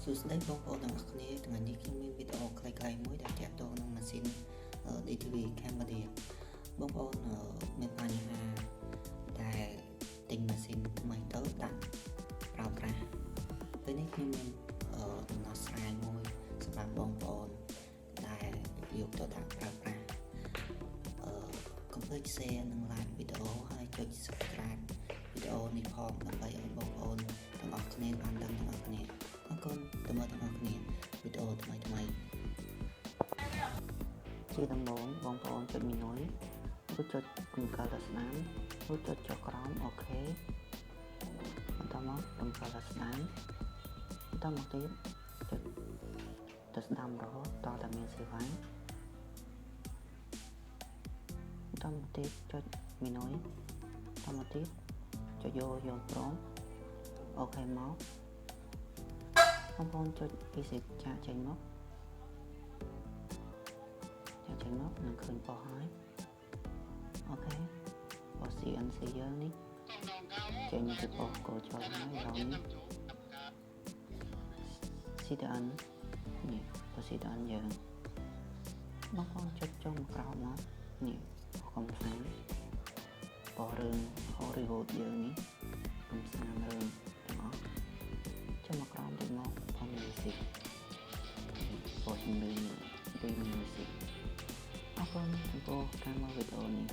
សួស្តីបងប្អូនទាំងអស់គ្នាថ្ងៃនេះខ្ញុំមានវីដេអូខ្លីៗមួយដែលទាក់ទងនឹងម៉ាស៊ីន DTV Cambodia បងប្អូនមានបញ្ហាដែលទិញម៉ាស៊ីនថ្មីទៅដាក់ប្រើប្រាស់ពេលនេះខ្ញុំមានដំណោះស្រាយមួយសម្រាប់បងប្អូនដែលយកទៅដាក់ប្រើប្រាស់កុំភ្លេច share និង like វីដេអូហើយចុច subscribe វីដេអូនេះផងដើម្បីឲ្យបងប្អូនទាំងអស់គ្នាបានដឹងទាំងអស់គ្នាអរគុណទៅមើលទាំងអស់គ្នាវីដេអូថ្មីជាដំបូងបងប្អូនចុចមីនុយរួចចុចរំកិលដល់ស្នាមរួចចុចចុះក្រោមអូខេបន្តមករំកិលដល់ស្នាមបន្តមកទៀតចុចទៅស្ដាំរហូតដល់តែមានសេវាបន្តមកទៀតចុចមីនុយបន្តមកទៀតចុចយល់ព្រមអូខេមកបងប្អូនចុច PC ចាក់ចេញមកនឹងឃើញប៉ុសហើយអូខេប៉ុស CNC យើងនេះចេញពីប៉ុសកូចចូលហើយឡូវនេះ CDN នេះប៉ុស CDN យើងបងប្អូនចុចចុងក្រោមមកនេះកំសាន្តប៉ុសរឿង Hollywood យើងនេះកំសាន្តរឿងទាំងអស់ចុចមកក្រោមទៅមកប៉ុស Music ប៉ុសចម្រៀងពី Music អរគុណចំពោះការមើលវីដេអូនេះ